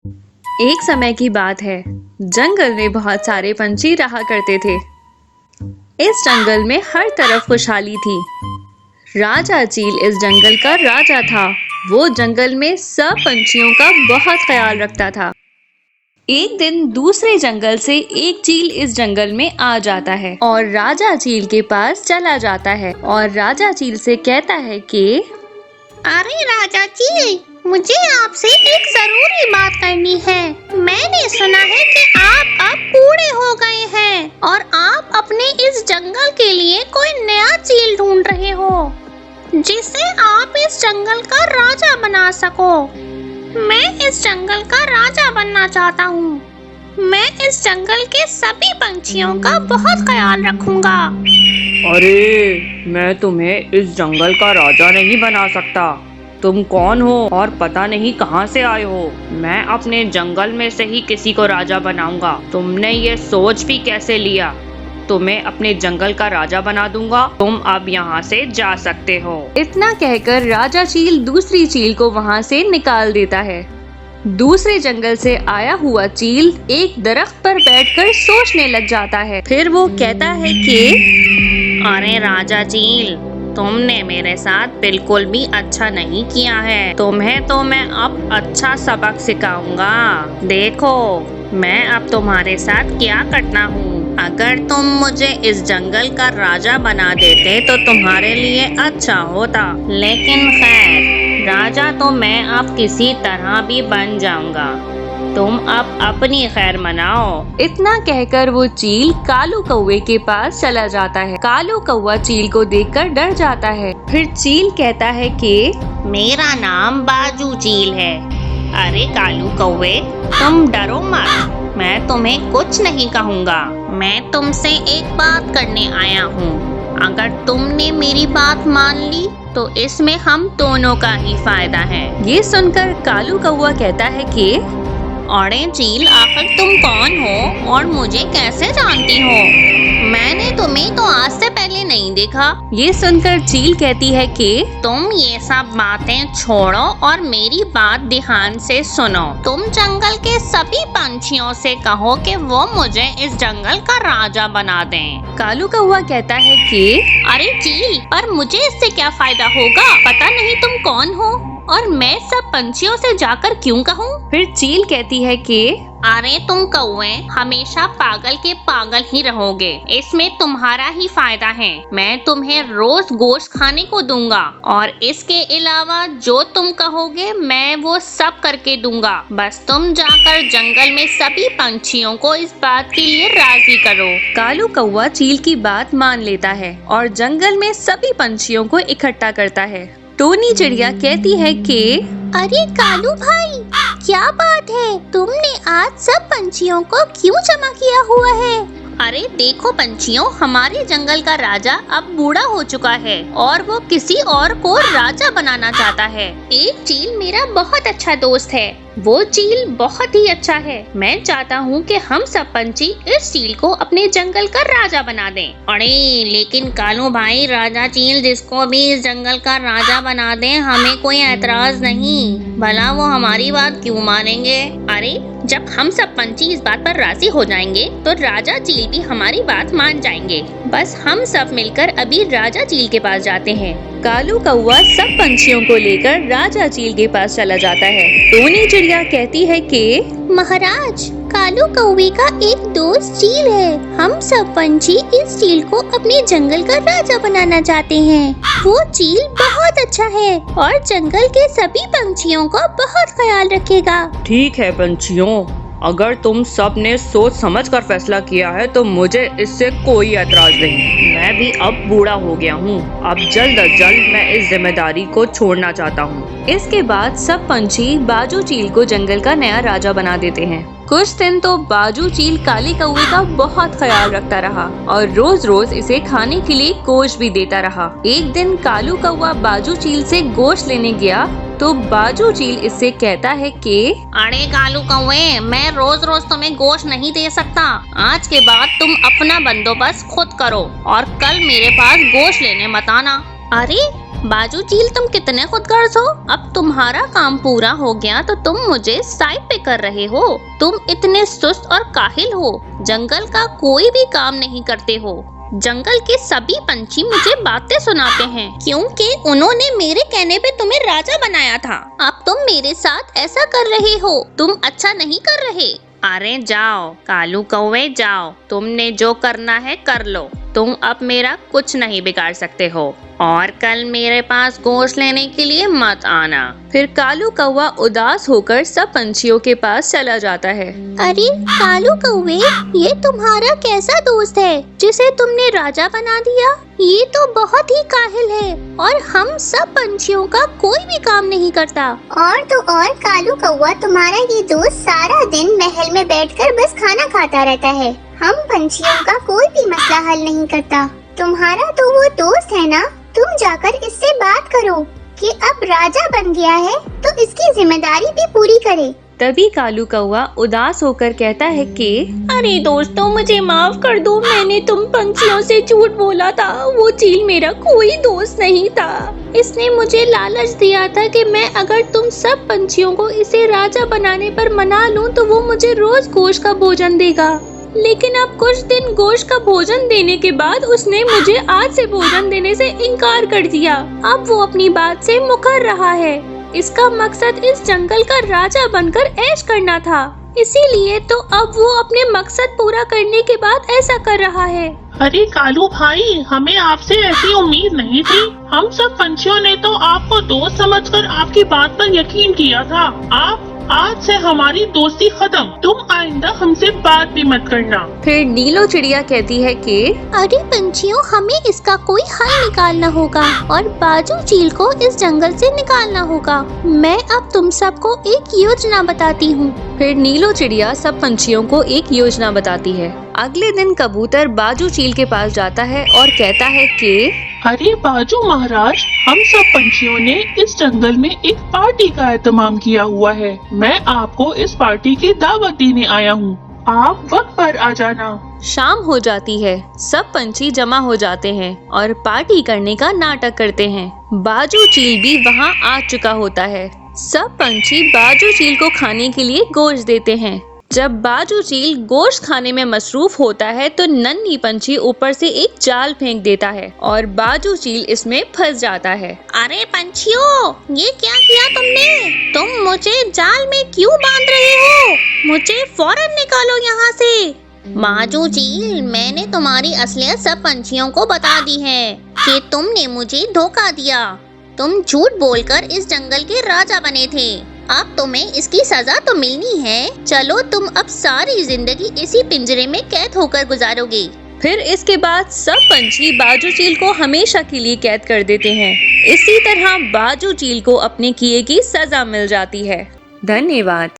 एक समय की बात है। जंगल में बहुत सारे पंछी रहा करते थे। इस जंगल में हर तरफ खुशहाली थी। राजा चील इस जंगल का राजा था। वो जंगल में सब पंछियों का बहुत ख्याल रखता था। एक दिन दूसरे जंगल से एक चील इस जंगल में आ जाता है और राजा चील के पास चला जाता है और राजा चील से कहता है कि अरे राजा जी, मुझे आपसे एक जरूरी बात करनी है। मैंने सुना है कि आप अब बूढ़े हो गए हैं और आप अपने इस जंगल के लिए कोई नया चील ढूंढ रहे हो जिसे आप इस जंगल का राजा बना सको। मैं इस जंगल का राजा बनना चाहता हूँ। मैं इस जंगल के सभी पंछियों का बहुत ख्याल रखूंगा। अरे, मैं तुम्हें इस जंगल का राजा नहीं बना सकता। तुम कौन हो और पता नहीं कहाँ से आए हो। मैं अपने जंगल में से ही किसी को राजा बनाऊंगा। तुमने ये सोच भी कैसे लिया? तुम्हें अपने जंगल का राजा बना दूंगा। तुम अब यहाँ से जा सकते हो। इतना कहकर राजा चील दूसरी चील को वहाँ से निकाल देता है। दूसरे जंगल से आया हुआ चील एक दरख्त पर बैठकर सोचने लग जाता है। फिर वो कहता है कि अरे राजा चील, तुमने मेरे साथ बिल्कुल भी अच्छा नहीं किया है। तुम्हें तो मैं अब अच्छा सबक सिखाऊंगा। देखो, मैं अब तुम्हारे साथ क्या करना हूँ। अगर तुम मुझे इस जंगल का राजा बना देते तो तुम्हारे लिए अच्छा होता, लेकिन खैर, राजा तो मैं अब किसी तरह भी बन जाऊंगा। तुम अब अपनी खैर मनाओ। इतना कहकर वो चील कालू कौवे के पास चला जाता है। कालू कौवा चील को देखकर डर जाता है। फिर चील कहता है कि मेरा नाम बाजू चील है। अरे कालू कौवे, तुम डरो मत। मैं तुम्हें कुछ नहीं कहूँगा। मैं तुमसे एक बात करने आया हूँ। अगर तुमने मेरी बात मान ली तो इसमें हम दोनों का ही फायदा है। ये सुनकर कालू कौवा कहता है कि अरे चील, आखिर तुम कौन हो और मुझे कैसे जानती हो? मैंने तुम्हें तो आज से पहले नहीं देखा। ये सुनकर चील कहती है कि तुम ये सब बातें छोड़ो और मेरी बात ध्यान से सुनो। तुम जंगल के सभी पंछियों से कहो कि वो मुझे इस जंगल का राजा बना दें। कालू कौवा कहता है कि अरे चील, पर मुझे इससे क्या फायदा होगा? पता नहीं तुम कौन हो और मैं सब पंछियों से जाकर क्यों कहूँ? फिर चील कहती है कि अरे तुम कौवे हमेशा पागल के पागल ही रहोगे। इसमें तुम्हारा ही फायदा है। मैं तुम्हें रोज गोश्त खाने को दूंगा और इसके अलावा जो तुम कहोगे मैं वो सब करके दूंगा। बस तुम जाकर जंगल में सभी पंछियों को इस बात के लिए राजी करो। कालू कौवा चील की बात मान लेता है और जंगल में सभी पंछियों को इकट्ठा करता है। टोनी चिड़िया कहती है कि अरे कालू भाई, क्या बात है? तुमने आज सब पंछियों को क्यों जमा किया हुआ है? अरे देखो पंछियों, हमारे जंगल का राजा अब बूढ़ा हो चुका है और वो किसी और को राजा बनाना चाहता है। एक चील मेरा बहुत अच्छा दोस्त है। वो चील बहुत ही अच्छा है। मैं चाहता हूँ कि हम सब पंछी इस चील को अपने जंगल का राजा बना दें। अरे लेकिन कालू भाई, राजा चील जिसको भी इस जंगल का राजा बना दें, हमें कोई ऐतराज नहीं। भला वो हमारी बात क्यों मानेंगे? अरे जब हम सब पंछी इस बात पर राजी हो जाएंगे तो राजा चील भी हमारी बात मान जाएंगे। बस हम सब मिलकर अभी राजा चील के पास जाते हैं। कालू कौवा सब पंछियों को लेकर राजा चील के पास चला जाता है। टोनी चिड़िया कहती है कि महाराज, कालू कौवे का एक दोस्त चील है। हम सब पंछी इस चील को अपने जंगल का राजा बनाना चाहते हैं। वो चील बहुत अच्छा है और जंगल के सभी पंछियों को बहुत ख्याल रखेगा। ठीक है पंछियों, अगर तुम सब ने सोच समझ कर फैसला किया है तो मुझे इससे कोई ऐतराज नहीं। मैं भी अब बूढ़ा हो गया हूँ। अब जल्द अज जल्द मैं इस जिम्मेदारी को छोड़ना चाहता हूँ। इसके बाद सब पंछी बाजू चील को जंगल का नया राजा बना देते हैं। कुछ दिन तो बाजू चील काले कौवे का बहुत ख्याल रखता रहा और रोज रोज इसे खाने के लिए गोश्त भी देता रहा। एक दिन कालू कौवा बाजू चील से गोश्त लेने गया तो बाजू चील इससे कहता है कि अरे कालू कौवे, मैं रोज रोज तुम्हें गोश्त नहीं दे सकता। आज के बाद तुम अपना बंदोबस्त खुद करो और कल मेरे पास गोश्त लेने मत आना। अरे बाजू चील, तुम कितने खुदगर्ज हो। अब तुम्हारा काम पूरा हो गया तो तुम मुझे साइड पे कर रहे हो। तुम इतने सुस्त और काहिल हो, जंगल का कोई भी काम नहीं करते हो। जंगल के सभी पंछी मुझे बातें सुनाते हैं क्योंकि उन्होंने मेरे कहने पे तुम्हें राजा बनाया था। अब तुम मेरे साथ ऐसा कर रहे हो, तुम अच्छा नहीं कर रहे। अरे जाओ कालू कौवे जाओ, तुमने जो करना है कर लो। तुम अब मेरा कुछ नहीं बिगाड़ सकते हो और कल मेरे पास गोश्त लेने के लिए मत आना। फिर कालू कौवा उदास होकर सब पंछियों के पास चला जाता है। अरे कालू कौवे, ये तुम्हारा कैसा दोस्त है जिसे तुमने राजा बना दिया? ये तो बहुत ही काहिल है और हम सब पंछियों का कोई भी काम नहीं करता। और तो और कालू कौवा, तुम्हारा ये दोस्त सारा दिन महल में बैठकर बस खाना खाता रहता है। हम पंछियों का कोई भी मसला हल नहीं करता। तुम्हारा तो वो दोस्त है ना, तुम जाकर इससे बात करो कि अब राजा बन गया है तो इसकी जिम्मेदारी भी पूरी करे। तभी कालू कौवा उदास होकर कहता है कि अरे दोस्तों, मुझे माफ कर दो, मैंने तुम पंछियों से झूठ बोला था। वो चील मेरा कोई दोस्त नहीं था। इसने मुझे लालच दिया था कि मैं अगर तुम सब पंछियों को इसे राजा बनाने पर मना लूं तो वो मुझे रोज गोश्त का भोजन देगा। लेकिन अब कुछ दिन गोश्त का भोजन देने के बाद उसने मुझे आज से भोजन देने से इनकार कर दिया। अब वो अपनी बात से मुकर रहा है। इसका मकसद इस जंगल का राजा बनकर ऐश करना था, इसीलिए तो अब वो अपने मकसद पूरा करने के बाद ऐसा कर रहा है। अरे कालू भाई, हमें आपसे ऐसी उम्मीद नहीं थी। हम सब पंछियों ने तो आपको दोस्त समझकर आपकी बात पर यकीन किया था। आप आज से हमारी दोस्ती खत्म। तुम आइंदा हमसे बात भी मत करना। फिर नीलो चिड़िया कहती है कि अरे पंछियों, हमें इसका कोई हल निकालना होगा और बाजू चील को इस जंगल से निकालना होगा। मैं अब तुम सबको एक योजना बताती हूँ। फिर नीलो चिड़िया सब पंछियों को एक योजना बताती है। अगले दिन कबूतर बाजू चील के पास जाता है और कहता है कि अरे बाजू महाराज, हम सब पंछियों ने इस जंगल में एक पार्टी का एहतमाम किया हुआ है। मैं आपको इस पार्टी की दावत देने आया हूँ। आप वक्त पर आ जाना। शाम हो जाती है, सब पंछी जमा हो जाते हैं और पार्टी करने का नाटक करते हैं। बाजू चील भी वहाँ आ चुका होता है। सब पंछी बाजू चील को खाने के लिए गोश्त देते हैं। जब बाजू चील गोश्त खाने में मसरूफ होता है तो नन्ही पंछी ऊपर से एक जाल फेंक देता है और बाजू चील इसमें फंस जाता है। अरे पंछियों, ये क्या किया तुमने? तुम मुझे जाल में क्यों बांध रहे हो? मुझे फौरन निकालो यहाँ से। बाजू चील, मैंने तुम्हारी असलियत सब पंछियों को बता दी है कि तुमने मुझे धोखा दिया। तुम झूठ बोलकर इस जंगल के राजा बने थे। अब तुम्हें इसकी सजा तो मिलनी है। चलो, तुम अब सारी जिंदगी इसी पिंजरे में कैद होकर गुजारोगे। फिर इसके बाद सब पंछी बाजू चील को हमेशा के लिए कैद कर देते हैं। इसी तरह बाजू चील को अपने किए की सजा मिल जाती है। धन्यवाद।